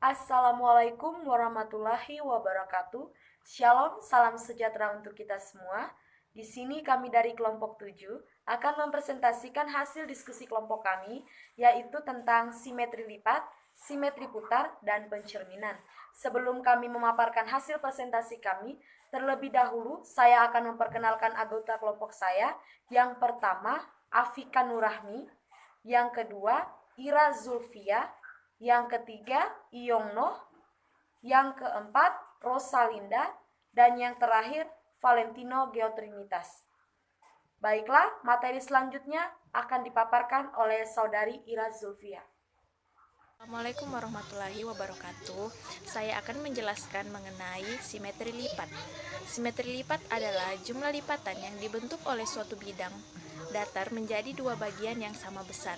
Assalamualaikum warahmatullahi wabarakatuh. Shalom, salam sejahtera untuk kita semua. Di sini kami dari kelompok 7 akan mempresentasikan hasil diskusi kelompok kami, yaitu tentang simetri lipat, simetri putar, dan pencerminan. Sebelum kami memaparkan hasil presentasi kami, terlebih dahulu saya akan memperkenalkan anggota kelompok saya. Yang pertama, Afika Nurahmi. Yang kedua, Ira Zulfia. Yang ketiga, Iyongno. Yang keempat, Rosalinda. Dan yang terakhir, Valentino Geotrinitas. Baiklah, materi selanjutnya akan dipaparkan oleh saudari Ira Zulfia. Assalamualaikum warahmatullahi wabarakatuh. Saya akan menjelaskan mengenai simetri lipat. Simetri lipat adalah jumlah lipatan yang dibentuk oleh suatu bidang datar menjadi dua bagian yang sama besar.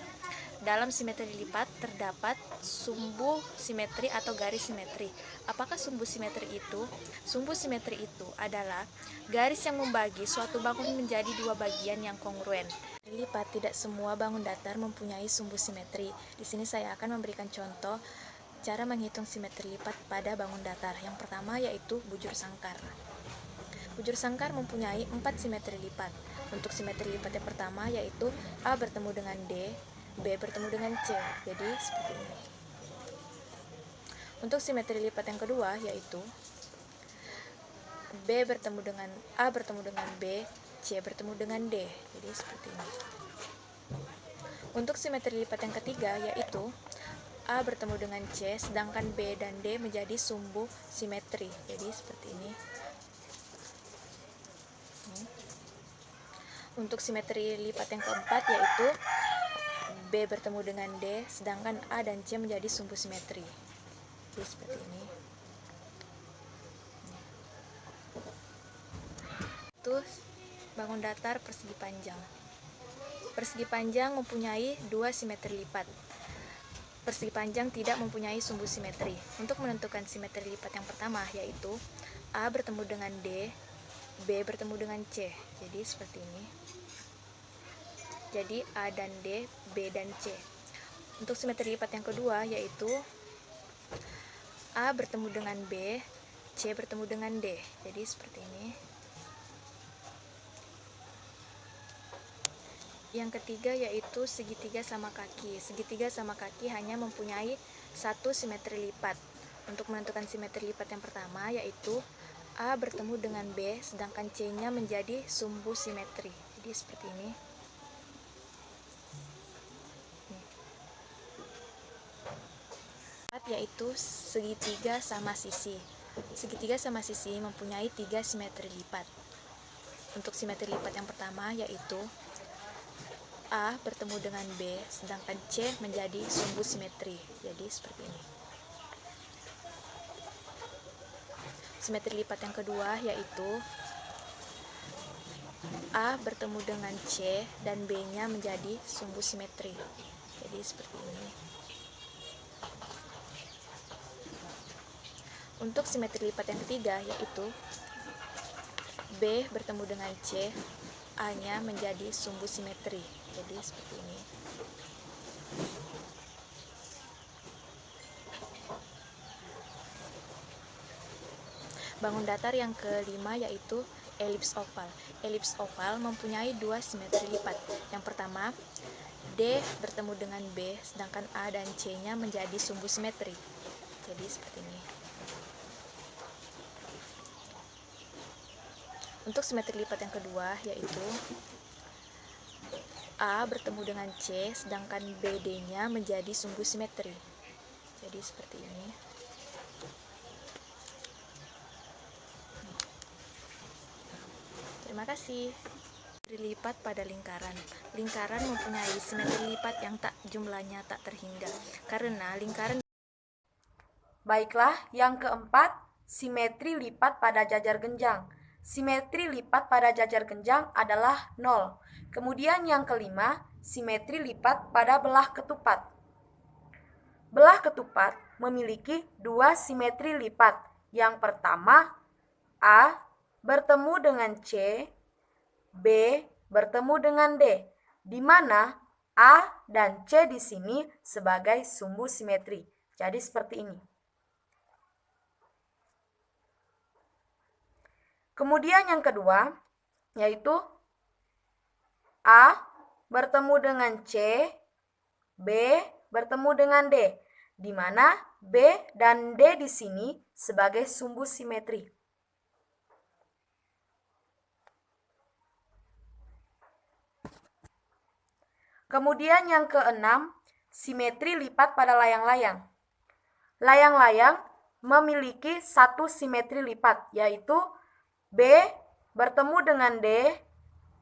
Dalam simetri lipat terdapat sumbu simetri atau garis simetri. Apakah sumbu simetri itu? Sumbu simetri itu adalah garis yang membagi suatu bangun menjadi dua bagian yang kongruen. Lipat, tidak semua bangun datar mempunyai sumbu simetri. Di sini saya akan memberikan contoh cara menghitung simetri lipat pada bangun datar. Yang pertama yaitu bujur sangkar. Bujur sangkar mempunyai 4 simetri lipat. Untuk simetri lipat yang pertama yaitu A bertemu dengan D, B bertemu dengan C. Jadi seperti ini. Untuk simetri lipat yang kedua yaitu B bertemu dengan A bertemu dengan B, C bertemu dengan D. Jadi seperti ini. Untuk simetri lipat yang ketiga yaitu A bertemu dengan C, sedangkan B dan D menjadi sumbu simetri. Jadi seperti ini. Untuk simetri lipat yang keempat yaitu B bertemu dengan D, sedangkan A dan C menjadi sumbu simetri. Jadi seperti ini. Itu bangun datar persegi panjang. Persegi panjang mempunyai dua simetri lipat. Persegi panjang tidak mempunyai sumbu simetri. Untuk menentukan simetri lipat yang pertama yaitu A bertemu dengan D, B bertemu dengan C. Jadi seperti ini. Jadi A dan D, B dan C. Untuk simetri lipat yang kedua yaitu A bertemu dengan B, C bertemu dengan D. Jadi seperti ini. Yang ketiga yaitu segitiga sama kaki. Segitiga sama kaki hanya mempunyai satu simetri lipat. Untuk menentukan simetri lipat yang pertama yaitu A bertemu dengan B, sedangkan C-nya menjadi sumbu simetri. Jadi seperti ini. Yaitu segitiga sama sisi. Segitiga sama sisi mempunyai 3 simetri lipat. Untuk simetri lipat yang pertama yaitu A bertemu dengan B, sedangkan C menjadi sumbu simetri. Jadi seperti ini. Simetri lipat yang kedua yaitu A bertemu dengan C dan B-nya menjadi sumbu simetri. Jadi seperti ini. Untuk simetri lipat yang ketiga yaitu B bertemu dengan C, A-nya menjadi sumbu simetri. Jadi seperti ini. Bangun datar yang kelima yaitu elips oval. Elips oval mempunyai dua simetri lipat. Yang pertama, D bertemu dengan B, sedangkan A dan C-nya menjadi sumbu simetri. Jadi seperti ini. Untuk simetri lipat yang kedua yaitu A bertemu dengan C, sedangkan BD-nya menjadi sumbu simetri. Jadi seperti ini. Terima kasih. Simetri lipat pada lingkaran. Lingkaran mempunyai simetri lipat yang jumlahnya tak terhingga. Karena lingkaran. Baiklah, yang keempat, simetri lipat pada jajar genjang. Simetri lipat pada jajar genjang adalah 0. Kemudian yang kelima, simetri lipat pada belah ketupat. Belah ketupat memiliki dua simetri lipat. Yang pertama, A bertemu dengan C, B bertemu dengan D, di mana A dan C di sini sebagai sumbu simetri. Jadi seperti ini. Kemudian yang kedua, yaitu A bertemu dengan C, B bertemu dengan D, di mana B dan D di sini sebagai sumbu simetri. Kemudian yang keenam, simetri lipat pada layang-layang. Layang-layang memiliki satu simetri lipat, yaitu B bertemu dengan D,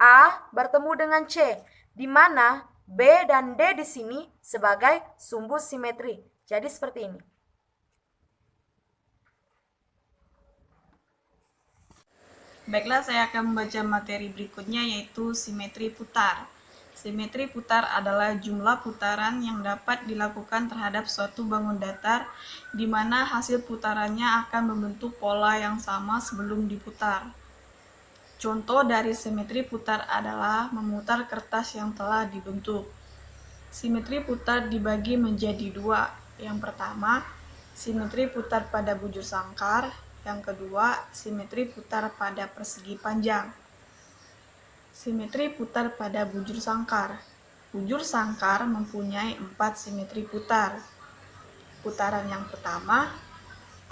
A bertemu dengan C, di mana B dan D di sini sebagai sumbu simetri. Jadi seperti ini. Baiklah, saya akan membaca materi berikutnya, yaitu simetri putar. Simetri putar adalah jumlah putaran yang dapat dilakukan terhadap suatu bangun datar, di mana hasil putarannya akan membentuk pola yang sama sebelum diputar. Contoh dari simetri putar adalah memutar kertas yang telah dibentuk. Simetri putar dibagi menjadi dua. Yang pertama, simetri putar pada bujur sangkar. Yang kedua, simetri putar pada persegi panjang. Simetri putar pada bujur sangkar. Bujur sangkar mempunyai 4 simetri putar. Putaran yang pertama,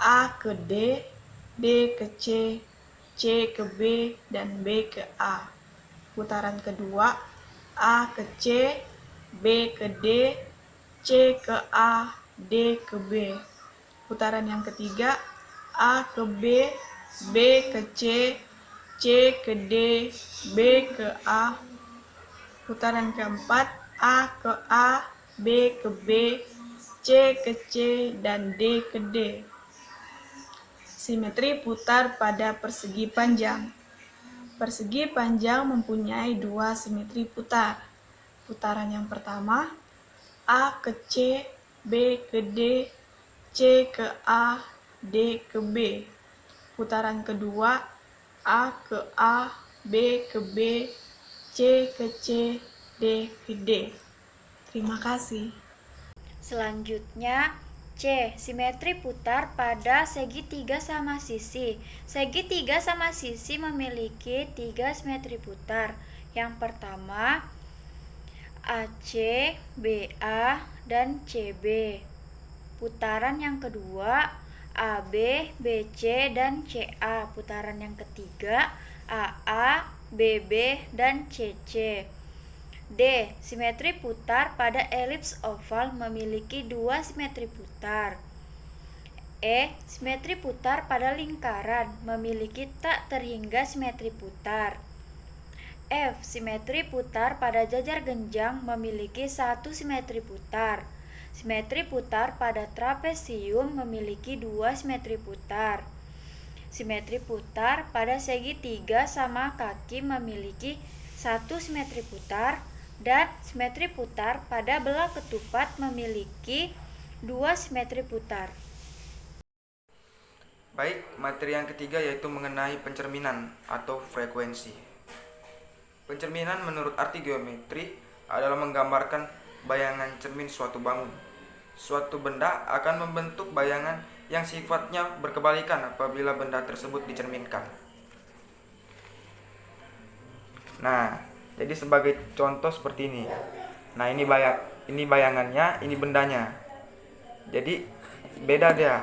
A ke D, D ke C, C ke B, dan B ke A. Putaran kedua, A ke C, B ke D, C ke A, D ke B. Putaran yang ketiga, A ke B, B ke C, C ke D, B ke A. Putaran keempat, A ke A, B ke B, C ke C, dan D ke D. Simetri putar pada persegi panjang. Persegi panjang mempunyai 2 simetri putar. Putaran yang pertama, A ke C, B ke D, C ke A, D ke B. Putaran kedua, A ke A, B ke B, C ke C, D ke D. Terima kasih. Selanjutnya, C. Simetri putar pada segi 3 sama sisi. Segi 3 sama sisi memiliki 3 simetri putar. Yang pertama, AC, BA, dan CB. Putaran yang kedua, AB, BC, dan CA. Putaran yang ketiga, AA, BB, dan CC. D. Simetri putar pada elips oval memiliki 2 simetri putar. E. Simetri putar pada lingkaran memiliki tak terhingga simetri putar. F. Simetri putar pada jajar genjang memiliki 1 simetri putar. Simetri putar pada trapesium memiliki 2 simetri putar. Simetri putar pada segi 3 sama kaki memiliki 1 simetri putar, dan simetri putar pada belah ketupat memiliki 2 simetri putar. Baik, materi yang ketiga yaitu mengenai pencerminan atau frekuensi. Pencerminan menurut arti geometri adalah menggambarkan bayangan cermin suatu bangun. Suatu benda akan membentuk bayangan yang sifatnya berkebalikan apabila benda tersebut dicerminkan. Nah, jadi sebagai contoh seperti ini. Nah, ini bayangannya, ini bendanya. Jadi beda dia.